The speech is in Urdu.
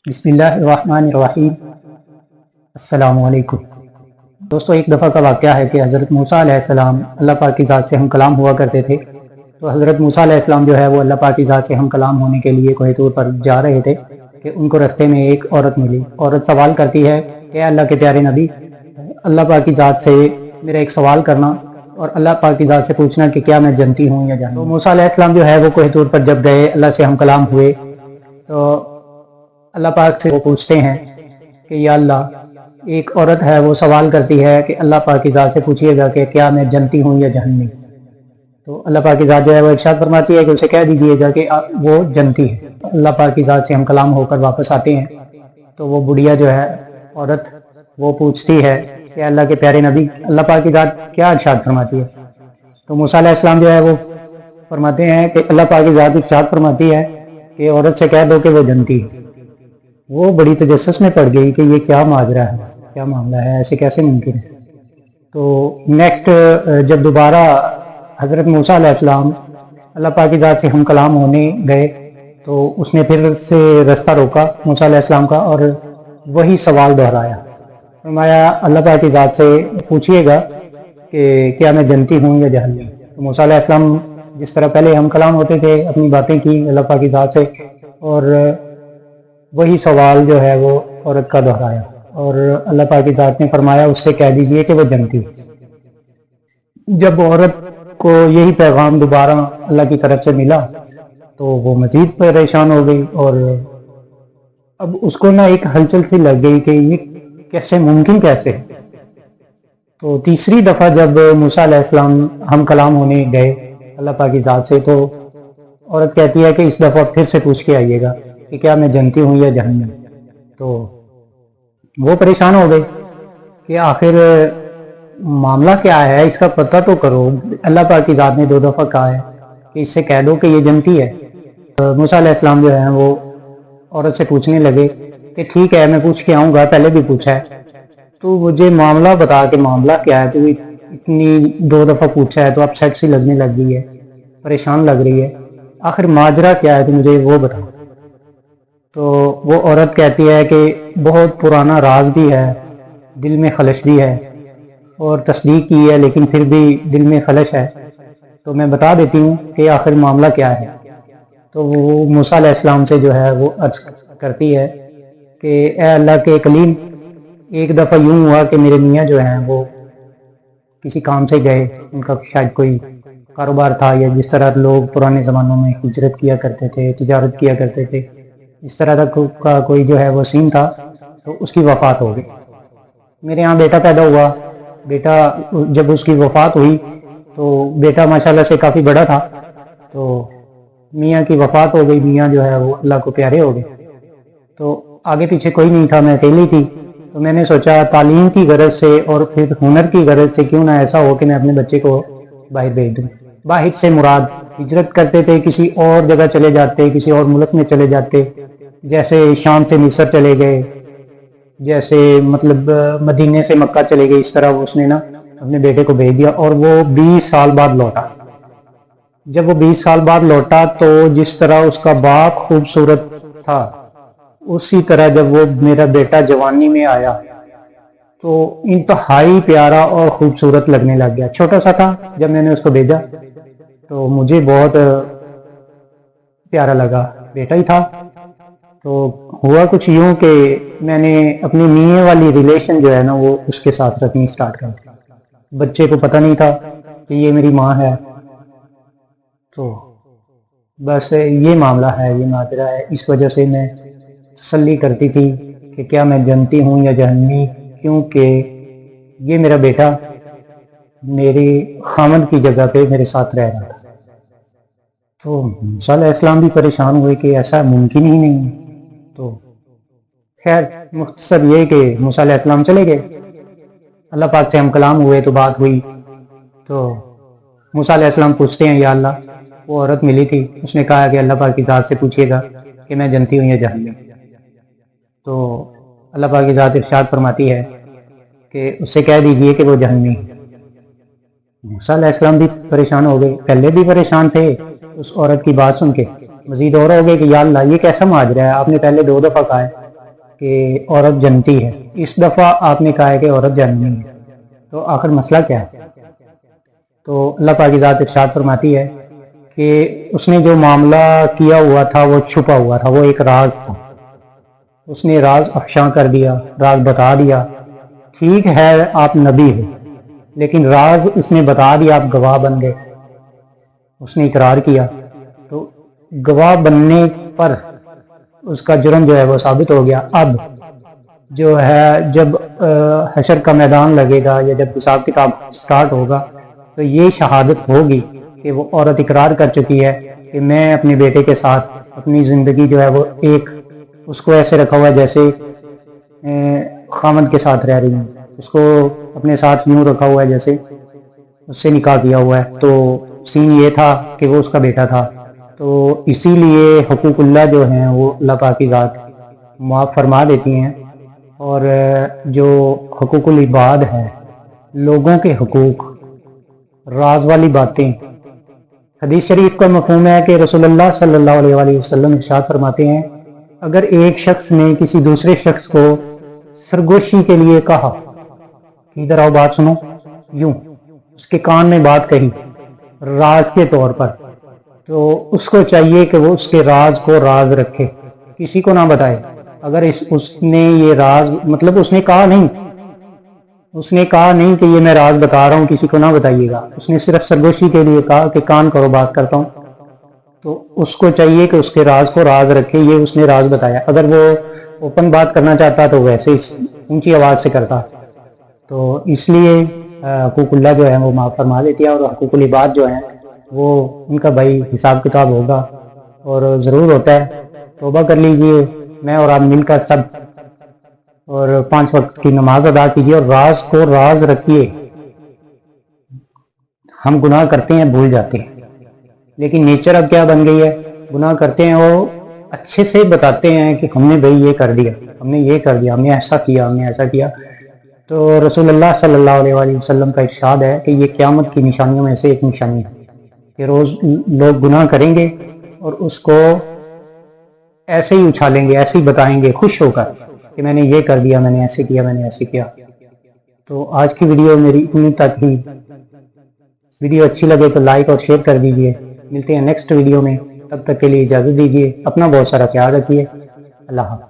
بسم اللہ الرحمن الرحیم۔ السلام علیکم دوستو، ایک دفعہ کا واقعہ ہے کہ حضرت موسیٰ علیہ السلام اللہ پاک کی ذات سے ہم کلام ہوا کرتے تھے۔ تو حضرت موسیٰ علیہ السلام جو ہے وہ اللہ پاک کی ذات سے ہم کلام ہونے کے لیے کوہ طور پر جا رہے تھے کہ ان کو رستے میں ایک عورت ملی۔ عورت سوال کرتی ہے کہ اللہ کے پیارے نبی، اللہ پاک کی ذات سے میرا ایک سوال کرنا اور اللہ پاک کی ذات سے پوچھنا کہ کیا میں جنتی ہوں یا جہنمی۔ تو موسیٰ علیہ السلام جو ہے وہ کوہ طور پر جب گئے، اللہ سے ہم کلام ہوئے، تو اللہ پاک سے وہ پوچھتے ہیں کہ یا اللہ، ایک عورت ہے وہ سوال کرتی ہے کہ اللہ پاک کی ذات سے پوچھئے گا کہ کیا میں جنتی ہوں یا جہنمی۔ تو اللہ پاک کی ذات جو ہے وہ ارشاد فرماتی ہے کہ اسے کہہ دیجئے گا کہ وہ جنتی ہے۔ اللہ پاک کی ذات سے ہم کلام ہو کر واپس آتے ہیں تو وہ بڑھیا جو ہے عورت وہ پوچھتی ہے کہ اللہ کے پیارے نبی، اللہ پاک کی ذات کیا ارشاد فرماتی ہے؟ تو موسیٰ علیہ السلام جو ہے وہ فرماتے ہیں کہ اللہ پاک کی ذات ارشاد فرماتی ہے کہ عورت سے کہہ دو کہ وہ جنتی ہے۔ وہ بڑی تجسس میں پڑ گئی کہ یہ کیا ماجرا ہے، کیا معاملہ ہے، ایسے کیسے ممکن ہے۔ تو نیکسٹ جب دوبارہ حضرت موسیٰ علیہ السلام اللہ پاک کی ذات سے ہم کلام ہونے گئے تو اس نے پھر سے رستہ روکا موسیٰ علیہ السلام کا اور وہی سوال دہرایا۔ فرمایا اللہ پاک کی ذات سے پوچھئے گا کہ کیا میں جنتی ہوں یا جہنمی۔ تو موسیٰ علیہ السلام جس طرح پہلے ہم کلام ہوتے تھے اپنی باتیں کی اللہ پاک کی ذات سے، اور وہی سوال جو ہے وہ عورت کا دہرایا، اور اللہ پاک کی ذات نے فرمایا اس سے کہہ دیجئے کہ وہ جنتی۔ جب عورت کو یہی پیغام دوبارہ اللہ کی طرف سے ملا تو وہ مزید پریشان ہو گئی، اور اب اس کو نہ ایک ہلچل سی لگ گئی کہ یہ کیسے ممکن کیسے۔ تو تیسری دفعہ جب موسیٰ علیہ السلام ہم کلام ہونے گئے اللہ پاک کی ذات سے تو عورت کہتی ہے کہ اس دفعہ پھر سے پوچھ کے آئیے گا کہ کیا میں جنتی ہوں یا جہنمی۔ تو وہ پریشان ہو گئے کہ آخر معاملہ کیا ہے، اس کا پتہ تو کرو۔ اللہ پاک کی ذات نے 2 دفعہ کہا ہے کہ اس سے کہہ دو کہ یہ جنتی ہے۔ موسیٰ علیہ السلام جو ہیں وہ عورت سے پوچھنے لگے کہ ٹھیک ہے میں پوچھ کے آؤں گا، پہلے بھی پوچھا ہے تو مجھے معاملہ بتا کہ معاملہ کیا ہے، تو اتنی 2 دفعہ پوچھا ہے تو اب سیٹ سی لگنے لگ گئی ہے، پریشان لگ رہی ہے، آخر ماجرا کیا ہے تو مجھے وہ بتا۔ تو وہ عورت کہتی ہے کہ بہت پرانا راز بھی ہے، دل میں خلش بھی ہے، اور تصدیق کی ہے لیکن پھر بھی دل میں خلش ہے، تو میں بتا دیتی ہوں کہ آخر معاملہ کیا ہے۔ تو وہ موسیٰ علیہ السلام سے جو ہے وہ عرض کرتی ہے کہ اے اللہ کے کلیم، ایک دفعہ یوں ہوا کہ میرے میاں جو ہیں وہ کسی کام سے گئے، ان کا شاید کوئی کاروبار تھا، یا جس طرح لوگ پرانے زمانوں میں ہجرت کیا کرتے تھے، تجارت کیا کرتے تھے، اس طرح کا کوئی جو ہے وہ سین تھا، تو اس کی وفات ہو گئی۔ میرے ہاں بیٹا پیدا ہوا، بیٹا جب اس کی وفات ہوئی تو بیٹا ماشاءاللہ سے کافی بڑا تھا، تو میاں کی وفات ہو گئی، میاں جو ہے وہ اللہ کو پیارے ہو گئے، تو آگے پیچھے کوئی نہیں تھا، میں اکیلی تھی۔ تو میں نے سوچا تعلیم کی غرض سے اور پھر ہنر کی غرض سے کیوں نہ ایسا ہو کہ میں اپنے بچے کو باہر بھیج دوں۔ باہر سے مراد ہجرت کرتے تھے، کسی اور جگہ چلے جاتے، کسی اور ملک میں چلے جاتے، جیسے شام سے مصر چلے گئے، جیسے مطلب مدینے سے مکہ چلے گئے، اس طرح اس نے نا اپنے بیٹے کو بھیج دیا، اور وہ 20 سال بعد لوٹا۔ جب وہ 20 سال بعد لوٹا تو جس طرح اس کا باپ خوبصورت تھا، اسی طرح جب وہ میرا بیٹا جوانی میں آیا تو انتہائی پیارا اور خوبصورت لگنے لگ گیا۔ چھوٹا سا تھا جب میں نے اس کو بھیجا تو مجھے بہت پیارا لگا، بیٹا ہی تھا۔ تو ہوا کچھ یوں کہ میں نے اپنی میاں والی ریلیشن جو ہے نا وہ اس کے ساتھ رکھنی سٹارٹ کر دی۔ بچے کو پتہ نہیں تھا کہ یہ میری ماں ہے، تو بس یہ معاملہ ہے، یہ ماجرا ہے۔ اس وجہ سے میں تسلی کرتی تھی کہ کیا میں جنتی ہوں یا جہنمی، کیونکہ یہ میرا بیٹا میری خامد کی جگہ پہ میرے ساتھ رہ رہا تھا۔ تو موسیٰ علیہ السلام بھی پریشان ہوئے کہ ایسا ممکن ہی نہیں ہے۔ تو خیر مختصر یہ کہ موسیٰ علیہ السلام چلے گئے، اللہ پاک سے ہم کلام ہوئے تو بات ہوئی، تو موسیٰ علیہ السلام پوچھتے ہیں یا اللہ، وہ عورت ملی تھی، اس نے کہا کہ اللہ پاک کی ذات سے پوچھئے گا کہ میں جنتی ہوں یا جہنمی۔ تو اللہ پاک کی ذات ارشاد فرماتی ہے کہ اس سے کہہ دیجئے کہ وہ جہنمی ہے۔ موسیٰ علیہ السلام بھی پریشان ہو گئے، پہلے بھی پریشان تھے اس عورت کی بات سن کے، مزید اور ہو گئے کہ یا اللہ یہ کیسا ماجرا ہے، آپ نے پہلے 2 دفعہ کہا ہے کہ عورت جنتی ہے، اس دفعہ آپ نے کہا ہے کہ عورت جنتی ہے، تو آخر مسئلہ کیا ہے؟ تو اللہ پاک کی ذات ارشاد فرماتی ہے کہ اس نے جو معاملہ کیا ہوا تھا وہ چھپا ہوا تھا، وہ ایک راز تھا، اس نے راز افشاں کر دیا، راز بتا دیا۔ ٹھیک ہے آپ نبی ہو، لیکن راز اس نے بتا دیا، آپ گواہ بن گئے، اس نے اقرار کیا، تو گواہ بننے پر اس کا جرم جو ہے وہ ثابت ہو گیا۔ اب جو ہے جب حشر کا میدان لگے گا یا جب حساب کتاب سٹارٹ ہوگا تو یہ شہادت ہوگی کہ وہ عورت اقرار کر چکی ہے کہ میں اپنے بیٹے کے ساتھ اپنی زندگی جو ہے وہ ایک اس کو ایسے رکھا ہوا ہے جیسے خامد کے ساتھ رہ رہی ہوں، اس کو اپنے ساتھ یوں رکھا ہوا ہے جیسے اس سے نکاح کیا ہوا ہے۔ تو سین یہ تھا کہ وہ اس کا بیٹا تھا، تو اسی لیے حقوق اللہ جو ہیں وہ اللہ پاک کی ذات معاف فرما دیتی ہیں، اور جو حقوق العباد ہے، لوگوں کے حقوق، راز والی باتیں، حدیث شریف کا مفہوم ہے کہ رسول اللہ صلی اللہ علیہ وآلہ وسلم ارشاد فرماتے ہیں اگر ایک شخص نے کسی دوسرے شخص کو سرگوشی کے لیے کہا کہ ادھر آؤ بات سنو، یوں اس کے کان میں بات کہی راز کے طور پر، تو اس کو چاہیے کہ وہ اس کے راز کو راز رکھے، کسی کو نہ بتائے۔ اگر اس نے یہ راز مطلب اس نے کہا نہیں کہ یہ میں راز بتا رہا ہوں کسی کو نہ بتائیے گا، اس نے صرف سرگوشی کے لیے کہا کہ کان کرو بات کرتا ہوں، تو اس کو چاہیے کہ اس کے راز کو راز رکھے، یہ اس نے راز بتایا۔ اگر وہ اوپن بات کرنا چاہتا تو ویسے اونچی آواز سے کرتا، تو اس لیے حقوق اللہ جو ہے وہ معاف فرما دیتی ہے، اور حقوق العباد جو ہیں وہ ان کا بھائی حساب کتاب ہوگا اور ضرور ہوتا ہے۔ توبہ کر لیجئے، میں اور آپ مل کر سب، اور 5 وقت کی نماز ادا کیجیے اور راز کو راز رکھیے۔ ہم گناہ کرتے ہیں، بھول جاتے ہیں، لیکن نیچر اب کیا بن گئی ہے، گناہ کرتے ہیں وہ اچھے سے بتاتے ہیں کہ ہم نے بھائی یہ کر دیا، ہم نے یہ کر دیا، ہم نے ایسا کیا، ہم نے ایسا کیا۔ تو رسول اللہ صلی اللہ علیہ وآلہ وسلم کا ارشاد ہے کہ یہ قیامت کی نشانیوں میں سے ایک نشانی ہے کہ روز لوگ گناہ کریں گے اور اس کو ایسے ہی اچھالیں گے، ایسے ہی بتائیں گے خوش ہو کر کہ میں نے یہ کر دیا، میں نے ایسے کیا، میں نے ایسے کیا۔ تو آج کی ویڈیو میری اتنی تک ہی، ویڈیو اچھی لگے تو لائک اور شیئر کر دیجئے۔ ملتے ہیں نیکسٹ ویڈیو میں، تب تک کے لیے اجازت دیجیے، اپنا بہت سارا خیال رکھیے، اللہ حافظ۔